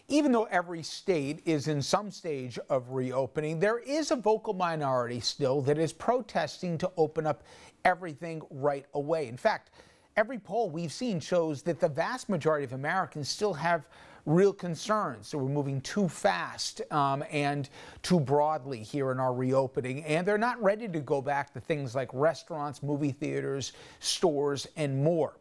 Even though every state is in some stage of reopening, there is a vocal minority still that is protesting to open up everything right away. In fact, every poll we've seen shows that the vast majority of Americans still have real concerns. So we're moving too fast and too broadly here in our reopening, and they're not ready to go back to things like restaurants, movie theaters, stores, and more.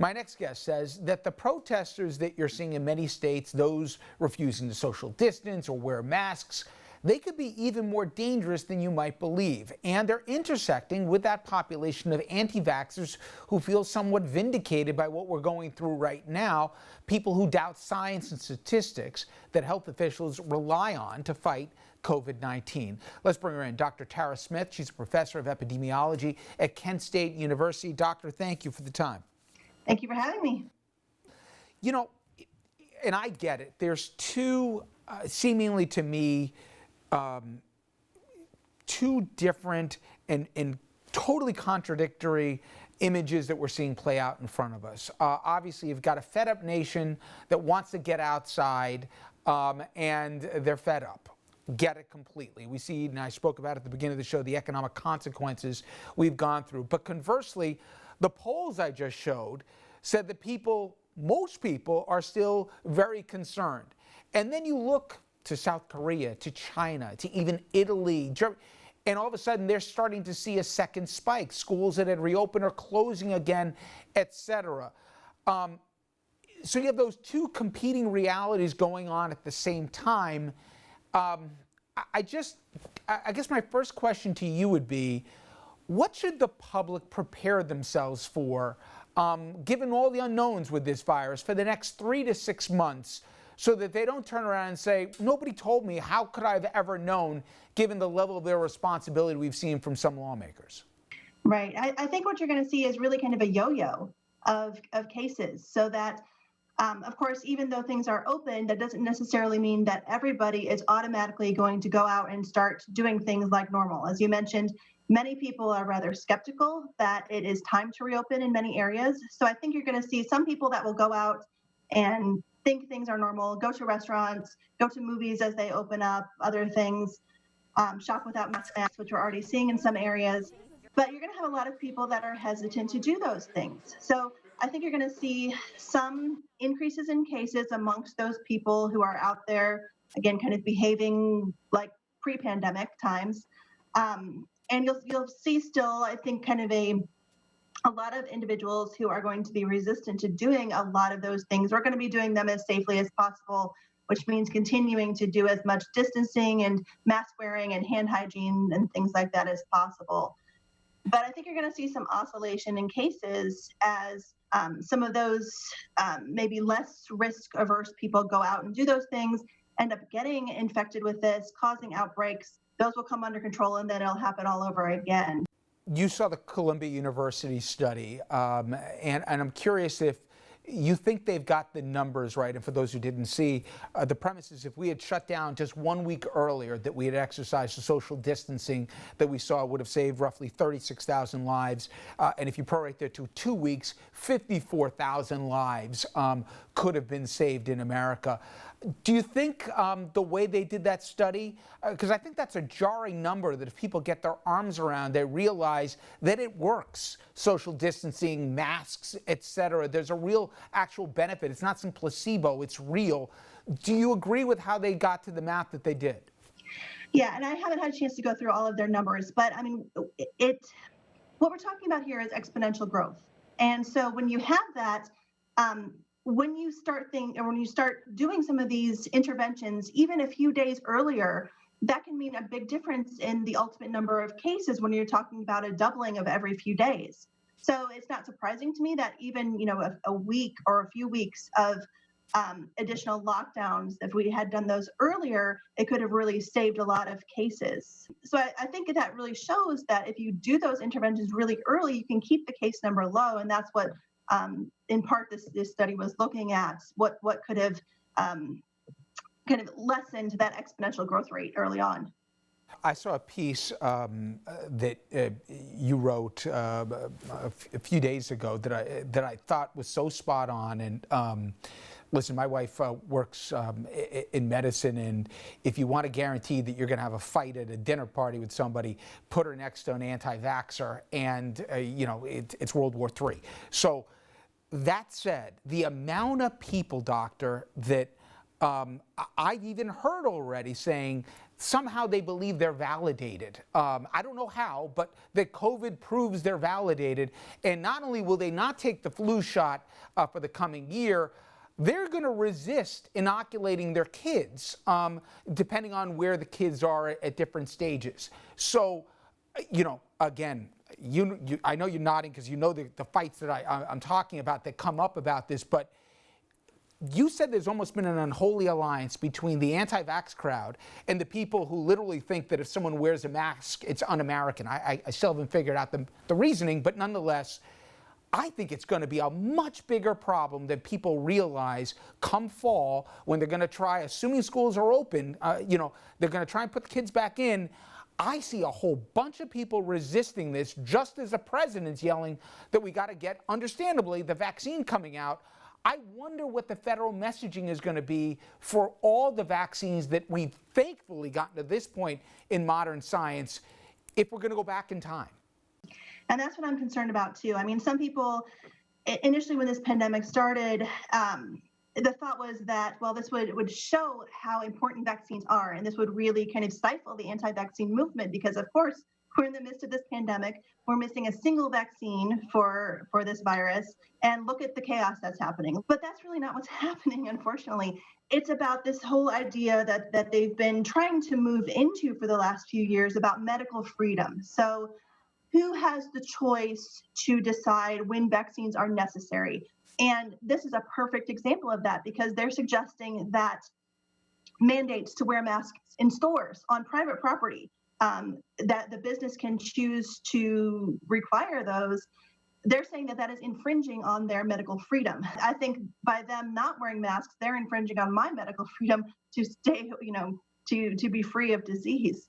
My next guest says that the protesters that you're seeing in many states, those refusing to social distance or wear masks, they could be even more dangerous than you might believe. And they're intersecting with that population of anti-vaxxers who feel somewhat vindicated by what we're going through right now, people who doubt science and statistics that health officials rely on to fight COVID-19. Let's bring her in. Dr. Tara Smith, she's a professor of epidemiology at Kent State University. Doctor, thank you for the time. Thank you for having me. You know, and I get it. There's two, seemingly to me, two different and totally contradictory images that we're seeing play out in front of us. Obviously, you've got a fed up nation that wants to get outside and they're fed up. Get it completely. We see, and I spoke about at the beginning of the show, the economic consequences we've gone through. But conversely, the polls I just showed said that most people are still very concerned. And then you look to South Korea, to China, to even Italy, Germany, and all of a sudden they're starting to see a second spike. Schools that had reopened are closing again, etc. So you have those two competing realities going on at the same time. I guess my first question to you would be, what should the public prepare themselves for, given all the unknowns with this virus, for the next 3 to 6 months, so that they don't turn around and say, nobody told me, how could I have ever known, given the level of their responsibility we've seen from some lawmakers? Right. I think what you're going to see is really kind of a yo-yo of cases, so that, of course, even though things are open, that doesn't necessarily mean that everybody is automatically going to go out and start doing things like normal. As you mentioned, many people are rather skeptical that it is time to reopen in many areas. So I think you're going to see some people that will go out and think things are normal, go to restaurants, go to movies as they open up, other things, shop without masks, which we're already seeing in some areas. But you're going to have a lot of people that are hesitant to do those things. So I think you're going to see some increases in cases amongst those people who are out there, again, kind of behaving like pre-pandemic times. And you'll see still, I think, kind of a lot of individuals who are going to be resistant to doing a lot of those things. We're going to be doing them as safely as possible, which means continuing to do as much distancing and mask wearing and hand hygiene and things like that as possible. But I think you're going to see some oscillation in cases as some of those maybe less risk averse people go out and do those things, end up getting infected with this, causing outbreaks. Those will come under control, and then it'll happen all over again. You saw the Columbia University study, and I'm curious if you think they've got the numbers right. And for those who didn't see, the premise is if we had shut down just 1 week earlier, that we had exercised the social distancing that we saw would have saved roughly 36,000 lives. And if you prorate that to 2 weeks, 54,000 lives could have been saved in America. Do you think the way they did that study, because I think that's a jarring number, that if people get their arms around, they realize that it works. Social distancing, masks, etc. There's a real actual benefit. It's not some placebo, it's real. Do you agree with how they got to the math that they did? Yeah, and I haven't had a chance to go through all of their numbers, but I mean, what we're talking about here is exponential growth. And so when you have that, when you start doing some of these interventions, even a few days earlier, that can mean a big difference in the ultimate number of cases when you're talking about a doubling of every few days. So it's not surprising to me that even a week or a few weeks of additional lockdowns, if we had done those earlier, it could have really saved a lot of cases. So I think that really shows that if you do those interventions really early, you can keep the case number low, and that's what in part this study was looking at, what could have kind of lessened that exponential growth rate early on. I saw a piece that you wrote a few days ago that I thought was so spot on, and listen, my wife works in medicine, and if you want to guarantee that you're going to have a fight at a dinner party with somebody, put her next to an anti-vaxxer, and it's World War III. So that said, the amount of people, doctor, that I've even heard already saying somehow they believe they're validated. I don't know how, but that COVID proves they're validated. And not only will they not take the flu shot for the coming year, they're going to resist inoculating their kids, depending on where the kids are at different stages. So, again, I know you're nodding because you know the fights that I'm talking about that come up about this, but you said there's almost been an unholy alliance between the anti-vax crowd and the people who literally think that if someone wears a mask, it's un-American. I still haven't figured out the reasoning, but nonetheless, I think it's going to be a much bigger problem than people realize come fall when they're going to try, assuming schools are open, they're going to try and put the kids back in. I see a whole bunch of people resisting this, just as the president's yelling that we got to get, understandably, the vaccine coming out. I wonder what the federal messaging is going to be for all the vaccines that we've thankfully gotten to this point in modern science, if we're going to go back in time. And that's what I'm concerned about too. I mean, some people, initially when this pandemic started, the thought was that, well, this would show how important vaccines are, and this would really kind of stifle the anti-vaccine movement because, of course, we're in the midst of this pandemic. We're missing a single vaccine for this virus, and look at the chaos that's happening. But that's really not what's happening, unfortunately. It's about this whole idea that they've been trying to move into for the last few years about medical freedom. So who has the choice to decide when vaccines are necessary? And this is a perfect example of that because they're suggesting that mandates to wear masks in stores on private property, that the business can choose to require those. They're saying that is infringing on their medical freedom. I think by them not wearing masks, they're infringing on my medical freedom to stay, to be free of disease,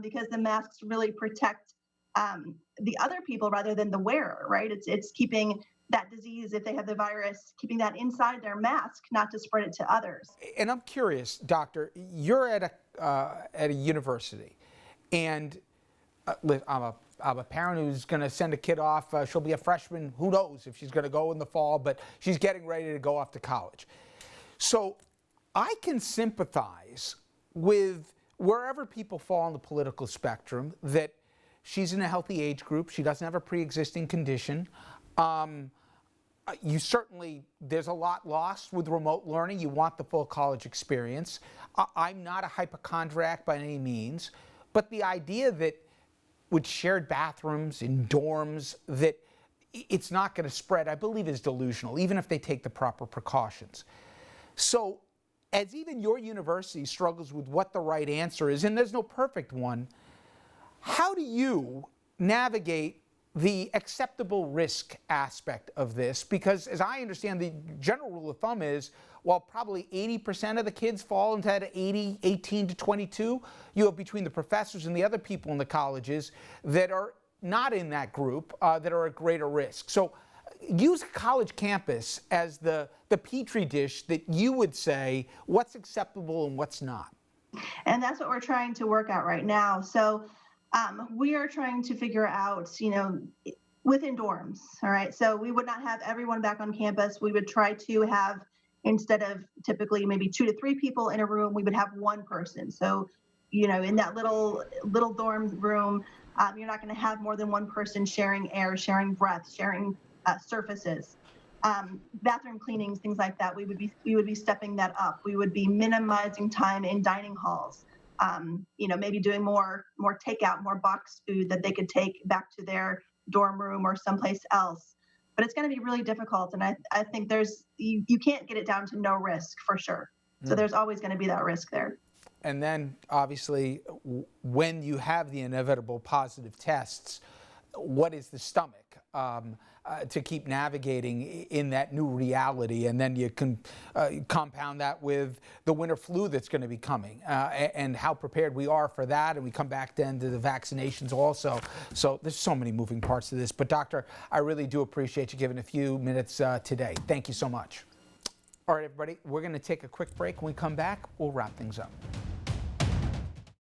because the masks really protect the other people rather than the wearer, right? It's keeping that disease, if they have the virus, keeping that inside their mask, not to spread it to others. And I'm curious, doctor, you're at a university, and I'm a parent who's going to send a kid off. She'll be a freshman. Who knows if she's going to go in the fall, but she's getting ready to go off to college. So I can sympathize with wherever people fall on the political spectrum, that she's in a healthy age group. She doesn't have a pre-existing condition. There's a lot lost with remote learning. You want the full college experience. I'm not a hypochondriac by any means, but the idea that with shared bathrooms in dorms, that it's not going to spread, I believe is delusional, even if they take the proper precautions. So as even your university struggles with what the right answer is, and there's no perfect one, how do you navigate the acceptable risk aspect of this? Because as I understand, the general rule of thumb is, while probably 80% of the kids fall into that 18 to 22, you have between the professors and the other people in the colleges that are not in that group that are at greater risk. So use a college campus as the petri dish that you would say what's acceptable and what's not. And that's what we're trying to work out right now. So we are trying to figure out, within dorms, all right? So we would not have everyone back on campus. We would try to have, instead of typically maybe 2 to 3 people in a room, we would have one person. So, in that little dorm room, you're not going to have more than one person sharing air, sharing breath, sharing surfaces. Bathroom cleanings, things like that. We would be stepping that up. We would be minimizing time in dining halls. Maybe doing more takeout, more box food that they could take back to their dorm room or someplace else. But it's going to be really difficult. And I think you can't get it down to no risk for sure. So there's always going to be that risk there. And then obviously when you have the inevitable positive tests, what is the stomach to keep navigating in that new reality? And then you can compound that with the winter flu that's going to be coming and how prepared we are for that. And we come back then to the vaccinations also. So there's so many moving parts to this. But doctor, I really do appreciate you giving a few minutes today. Thank you so much. All right, everybody, we're going to take a quick break. When we come back, we'll wrap things up.